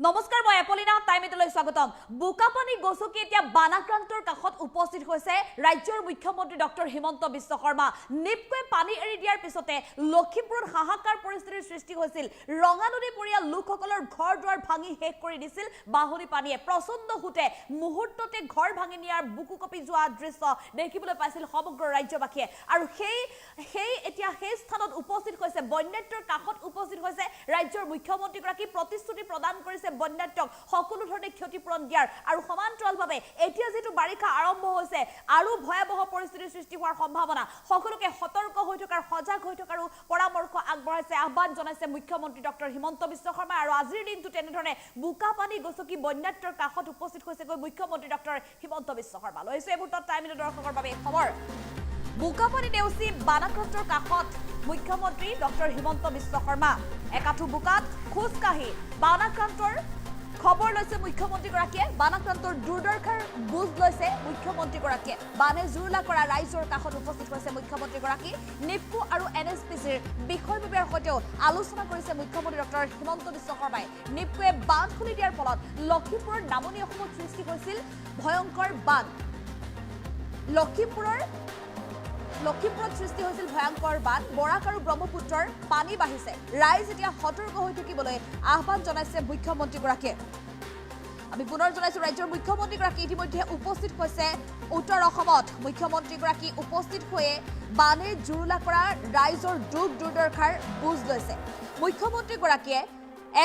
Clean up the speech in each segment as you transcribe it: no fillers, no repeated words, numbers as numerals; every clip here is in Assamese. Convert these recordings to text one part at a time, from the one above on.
নমস্কাৰ মই এপলিনা টাইমেটলৈ স্বাগতম বুকাপানী গছকি এতিয়া বানাক্ৰান্তৰ কাখত উপস্থিত হৈছে ৰাজ্যৰ মুখ্যমন্ত্ৰী ডক্টৰ হিমন্ত বিশ্ব শৰ্মা নিপকৈ পানী এৰি দিয়াৰ পিছতে লক্ষীপুৰত হাহাকাৰ পৰিস্থিতিৰ সৃষ্টি হৈছিল ৰঙানদী পৰিয়াল লোকসকলৰ ঘৰ দুৱাৰ ভাঙি শেষ কৰি দিছিল বাহনী পানীয়ে প্ৰচণ্ড হুতে মুহূৰ্ততে ঘৰ ভাঙি নিয়াৰ বুকু কপি যোৱা দৃশ্য দেখিবলৈ পাইছিল সমগ্ৰ ৰাজ্যবাসীয়ে আৰু সেই এতিয়া সেই স্থানত উপস্থিত হৈছে বন্যাত্ৰৰ কাখত উপস্থিত হৈছে ৰাজ্যৰ মুখ্যমন্ত্ৰীগৰাকী প্ৰতিশ্ৰুতি প্ৰদান কৰিছে বন্যাত্ৰক সকলো ধৰণে ক্ষতিপূৰণ দিয়াৰ আৰু সমান্তৰালভাৱে এতিয়া যেটো বাৰিষা আৰম্ভ হৈছে আৰু ভয়াবহ পৰিস্থিতিৰ সৃষ্টি হোৱাৰ সম্ভাৱনা সকলোকে সতৰ্ক হৈ থকাৰ সজাগ হৈ থকাৰ পৰামৰ্শ আগবঢ়াইছে আহ্বান জনাইছে মুখ্যমন্ত্ৰী ডক্টৰ হিমন্ত বিশ্ব শৰ্মা আৰু আজিৰ দিনটো তেনেধৰণে বুকাপানী গছকি বন্যাত্ৰৰ কাখত উপস্থিত হৈছে মুখ্যমন্ত্ৰী ডক্টৰ হিমন্ত বিশ্ব শৰ্মা লৈছে এই মুহূৰ্তত টাইম দৰ্শকৰ বাবে খবৰ বুকাপানী নেওচি বানাক্ৰান্তৰ কাখত মুখ্যমন্ত্ৰী ডক্টৰ হিমন্ত বিশ্ব শৰ্মা একাঠু বুকাত খোজকাঢ়ি বানাক্ৰান্তৰ খবৰ লৈছে মুখ্যমন্ত্ৰীগৰাকীয়ে বানাক্ৰান্তৰ দুৰ্দশাৰ বুজ লৈছে মুখ্যমন্ত্ৰীগৰাকীয়ে বানে জুৰুলা কৰা ৰাইজৰ কাষত উপস্থিত হৈছে মুখ্যমন্ত্ৰীগৰাকী নিপকো আৰু এনএছপিচিৰ বিষয়ববীয়াৰ সৈতেও আলোচনা কৰিছে মুখ্যমন্ত্ৰী ডক্টৰ হিমন্ত বিশ্ব শৰ্মাই নিপকোৱে বান্ধ খুলি দিয়াৰ ফলত লক্ষীপুৰৰ নামনি অসমত সৃষ্টি হৈছিল ভয়ংকৰ বান্ধ লক্ষীপুৰত সৃষ্টি হৈছিল ভয়ংকৰ বান বৰাক আৰু ব্ৰহ্মপুত্ৰৰ পানী বাঢ়িছে ৰাইজ এতিয়া সতৰ্ক হৈ থাকিবলৈ আহ্বান জনাইছে মুখ্যমন্ত্ৰীগৰাকীয়ে আমি পুনৰ জনাইছো ৰাজ্যৰ মুখ্যমন্ত্ৰীগৰাকী ইতিমধ্যে উপস্থিত হৈছে উত্তৰ অসমত মুখ্যমন্ত্ৰীগৰাকী উপস্থিত হৈ বানে জুৰুলা কৰা ৰাইজৰ দুখ দুৰ্দশাৰ বুজ লৈছে মুখ্যমন্ত্ৰীগৰাকীয়ে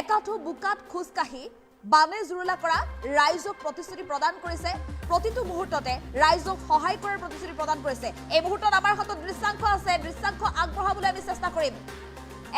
একাঠু বুকাত খোজকাঢ়ি বানে জুৰুলা কৰা ৰাইজক প্ৰতিশ্ৰুতি প্ৰদান কৰিছে প্ৰতিটো মুহূৰ্ততে ৰাইজক সহায় কৰাৰ প্ৰতিশ্ৰুতি প্ৰদান কৰিছে এই মুহূৰ্তত আমাৰ হাতত দৃশ্যাংশ আছে দৃশ্যাংশ আগবঢ়াবলৈ আমি চেষ্টা কৰিম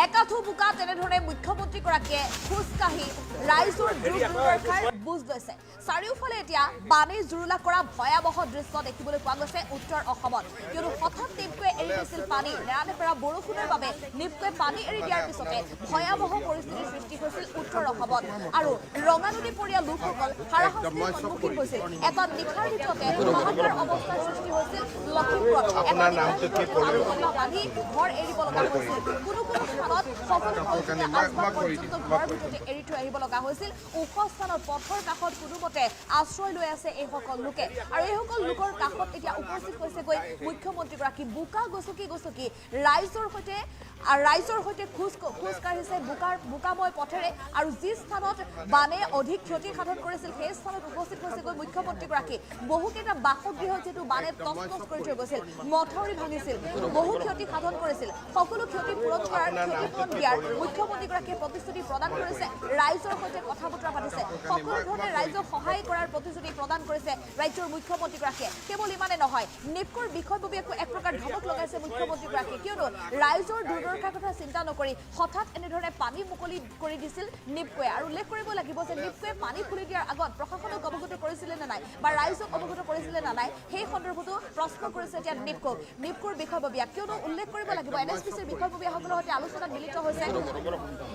একাঠু বুকা তেনেধৰণে মুখ্যমন্ত্ৰীগৰাকীয়ে খোজকাঢ়ি ৰাইজৰ দুৰ্দশাৰ বুজ লৈছে চাৰিওফালে এতিয়া বানে জুৰুলা কৰা ভয়াবহ দৃশ্য দেখিবলৈ পোৱা গৈছে উত্তৰ অসমত কিয়নো হঠাৎ নিপকৈ এৰি দিছিল পানী নেৰানেপেৰা বৰষুণৰ বাবে নিপকৈ পানী এৰি দিয়াৰ পিছতে ভয়াবহ পৰিস্থিতিৰ সৃষ্টি হৈছিল উত্তৰ অসমত আৰু ৰঙানদী পৰিয়াল লোকসকল হাৰাশাস্তিৰ সন্মুখীন হৈছিল এটা নিশাৰ ভিতৰতে হাহাকাৰ অৱস্থাৰ সৃষ্টি হৈছিল লক্ষীপুৰত পানী ঘৰ এৰিব লগা হৈছিল কোনো এৰি থৈ আহিব লগা হৈছিল ওখ স্থানত পথৰ কাষত কোনোমতে আশ্ৰয় লৈ আছে এইসকল লোকে আৰু এইসকল লোকৰ কাষত এতিয়া উপস্থিত হৈছেগৈ মুখ্যমন্ত্ৰীগৰাকী বুকা গছকি ৰাইজৰ সৈতে খোজ কাঢ়িছে বোকাময় পথেৰে আৰু যি স্থানত বানে অধিক ক্ষতি সাধন কৰিছিল সেই স্থানত উপস্থিত হৈছেগৈ মুখ্যমন্ত্ৰীগৰাকী বহুকেইটা বাসগৃহ যিহেতু বানে তছনছ কৰি থৈ গৈছিল মথাউৰি ভাঙিছিল বহু ক্ষতি সাধন কৰিছিল সকলো ক্ষতি পূৰণ দিয়াৰ মুখ্যমন্ত্ৰীগৰাকীয়ে প্ৰতিশ্ৰুতি প্ৰদান কৰিছে ৰাইজৰ সৈতে কথা বতৰা পাতিছে সকলো ধৰণে ৰাইজক সহায় কৰাৰ প্ৰতিশ্ৰুতি প্ৰদান কৰিছে ৰাজ্যৰ মুখ্যমন্ত্ৰীগৰাকীয়ে কেৱল ইমানে নহয় নিপকোৰ বিষয়ববীয়াকো এক প্ৰকাৰ ধমক লগাইছে মুখ্যমন্ত্ৰীগৰাকীয়ে কিয়নো ৰাইজৰ দুৰ্দশাৰ কথা চিন্তা নকৰি হঠাৎ এনেধৰণে পানী মুকলি কৰি দিছিল নিপকোৱে আৰু উল্লেখ কৰিব লাগিব যে নিপকোৱে পানী খুলি দিয়াৰ আগত প্ৰশাসনক অৱগত কৰিছিলে নে নাই বা ৰাইজক অৱগত কৰিছিলে নে নাই সেই সন্দৰ্ভতো প্ৰশ্ন কৰিছে এতিয়া নিপকোৰ বিষয়ববীয়া কিয়নো উল্লেখ কৰিব লাগিব এনএছপিচিৰ বিষয়ববীয়াসকলৰ সৈতে আলোচনাত মিলিত হৈছে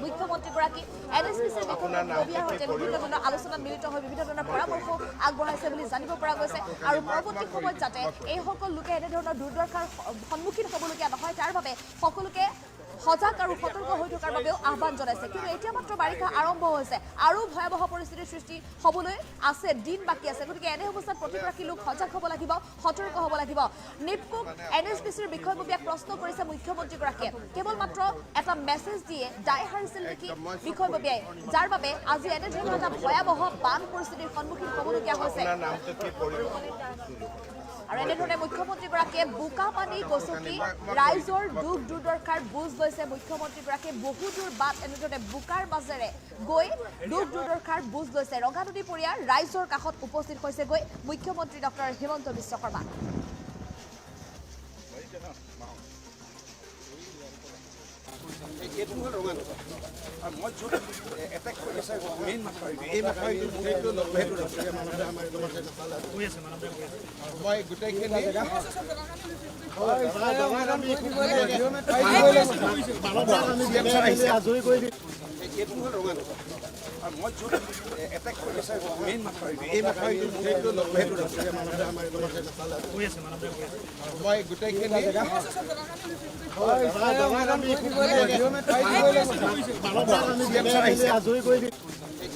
মুখ্যমন্ত্ৰীগৰাকী এনএছপিচিৰ বিষয়ববীয়াৰ সৈতে বিভিন্ন ধৰণৰ আলোচনাত মিলিত হৈ বিভিন্ন ধৰণৰ পৰামৰ্শ আগবঢ়াইছে বুলি জানিব পৰা গৈছে আৰু পৰৱৰ্তী সময়ত যাতে এইসকল লোকে এনেধৰণৰ দুৰ্দশাৰ সন্মুখীন হ'বলগীয়া নহয় তাৰ বাবে সকলোকে সজাগ আৰু সতৰ্ক হৈ থকাৰ বাবেও আহ্বান জনাইছে কিন্তু এতিয়া মাত্ৰ বাৰিষা আৰম্ভ হৈছে আৰু ভয়াবহ পৰিস্থিতিৰ সৃষ্টি হ'বলৈ আছে দিন বাকী আছে গতিকে এনে অৱস্থাত প্ৰতিগৰাকী লোক সজাগ হ'ব লাগিব সতৰ্ক হ'ব লাগিব নিপকোক এনএছপিচিৰ বিষয়ববীয়াক প্ৰশ্ন কৰিছে মুখ্যমন্ত্ৰীগৰাকীয়ে কেৱল মাত্ৰ এটা মেছেজ দিয়ে দায় সাৰিছিল নেকি বিষয়ববীয়াই যাৰ বাবে আজি এনেধৰণৰ এটা ভয়াবহ বান পৰিস্থিতিৰ সন্মুখীন হ'বলগীয়া হৈছে আৰু এনেধৰণে মুখ্যমন্ত্ৰীগৰাকীয়ে বোকাপানী গছকি ৰাইজৰ দুখ দুৰ্দশাৰ বুজ লৈছে মুখ্যমন্ত্ৰীগৰাকীয়ে বহু দূৰ বাট এনেধৰণে বোকাৰ মাজেৰে গৈ দুখ দুৰ্দশাৰ বুজ লৈছে ৰঙানদী পৰিয়াল ৰাইজৰ কাষত উপস্থিত হৈছেগৈ মুখ্যমন্ত্ৰী ডক্টৰ হিমন্ত বিশ্ব শৰ্মা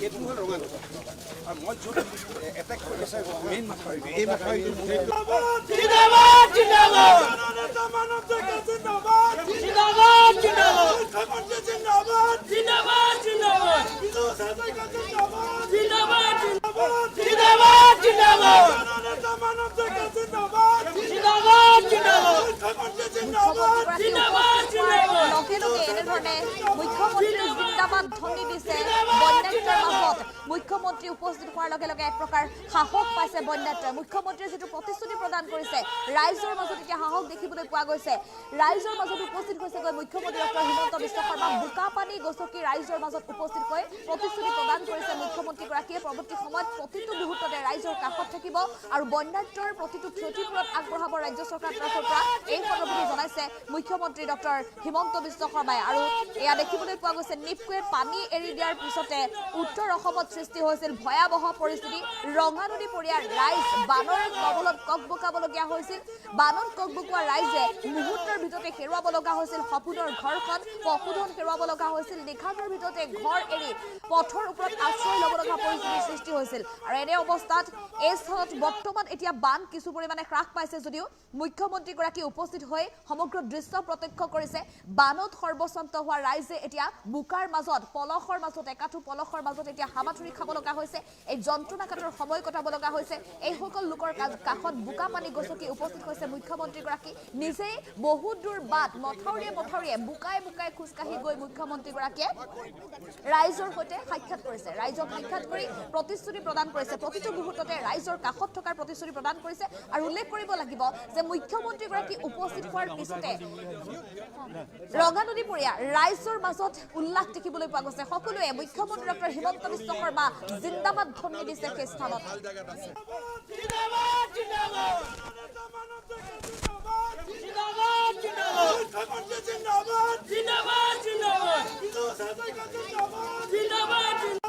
এইটো হ'ল ৰঙাগছ আৰু মই য'ত এটেক কৰিছে মেইন মাথাউৰি এই মাথাউৰিটো মুখ্যমন্ত্ৰী উপস্থিত হোৱাৰ লগে লগে এক প্ৰকাৰ সাহস পাইছে বন্যাত্ৰয় মুখ্যমন্ত্ৰীয়ে যেটো প্ৰতিশ্ৰুতি প্ৰদান কৰিছে ৰাইজৰ মাজত এতিয়া সাহস দেখিবলৈ পোৱা গৈছে ৰাইজৰ মাজত উপস্থিত হৈছে মুখ্যমন্ত্ৰী ডক্টৰ হিমন্ত বিশ্ব শৰ্মা বুকাপানী গছকি ৰাইজৰ মাজত উপস্থিত হৈ প্ৰতিশ্ৰুতি প্ৰদান কৰিছে মুখ্যমন্ত্ৰীগৰাকীয়ে পৰৱৰ্তী সময়ত প্ৰতিটো মুহূৰ্ততে ৰাইজৰ কাষত থাকিব আৰু বন্যাত্ৰৰ প্ৰতিটো ক্ষতিপূৰণ আগবঢ়াব ৰাজ্য চৰকাৰৰ তৰফৰ পৰা এই সন্দৰ্ভত জনাইছে মুখ্যমন্ত্ৰী ডক্টৰ হিমন্ত বিশ্ব শৰ্মাই আৰু এয়া দেখিবলৈ পোৱা গৈছে নিপকুৱে পানী এৰি দিয়াৰ পিছতে উত্তৰ অসমত সৃষ্টি হৈছিল ভয়াবহ পৰিস্থিতি ৰঙা নদী পৰিয়াৰ ৰাইজ বানৰ কবলত ককবকাবলগীয়া হৈছিল বানত ককবকোৱা ৰাইজে মুহূৰ্তৰ ভিতৰতে হেৰুৱাব লগা হৈছিল সপোনৰ ঘৰখন পশুধন হেৰুৱাব লগা হৈছিল নিশাটোৰ ভিতৰতে ঘৰ এৰি পথৰ ওপৰত আশ্ৰয় ল'ব লগা পৰিস্থিতিৰ সৃষ্টি হৈছিল আৰু এনে অৱস্থাত এই স্থানত বৰ্তমান এতিয়া বান কিছু পৰিমাণে হ্ৰাস পাইছে যদিও মুখ্যমন্ত্ৰীগৰাকী উপস্থিত হৈ সমগ্ৰ দৃশ্য প্ৰত্যক্ষ কৰিছে বানত সৰ্বস্বান্ত হোৱা ৰাইজে এতিয়া বুকাৰ মাজত পলসৰ মাজত একাঠু পলসৰ মাজত এতিয়া হাবাথুৰি খাব লগা হৈছে এই যন্ত্ৰণাকাতৰ সময় কটাব লগা হৈছে এই সকল লোকৰ কাষত বুকা পানী গছকি উপস্থিত হৈছে মুখ্যমন্ত্ৰীগৰাকী নিজেই বহুত দূৰ বাট মথাউৰিয়ে বুকাই খোজকাঢ়ি গৈ মুখ্যমন্ত্ৰীগৰাকীয়ে ৰাইজৰ সৈতে সাক্ষাৎ কৰিছে ৰাইজক সাক্ষাৎ কৰি প্ৰতিশ্ৰুতি প্ৰদান কৰিছে প্ৰতিটো মুহূৰ্ততে ৰাইজৰ কাষত থকাৰ প্ৰতিশ্ৰুতি প্ৰদান কৰিছে আৰু উল্লেখ কৰিব লাগিব যে মুখ্যমন্ত্ৰীগৰাকী উপস্থিত হোৱাৰ পিছতে ৰঙা নদী পৰিয়া ৰাইজৰ মাজত উল্লাস দেখিবলৈ পোৱা গৈছে সকলোৱে মুখ্যমন্ত্ৰী ডক্টৰ হিমন্ত বিশ্ব শৰ্মা জিন্দাবাদ ধ্বনি দিছে সেই স্থানত জিন্দাবাদ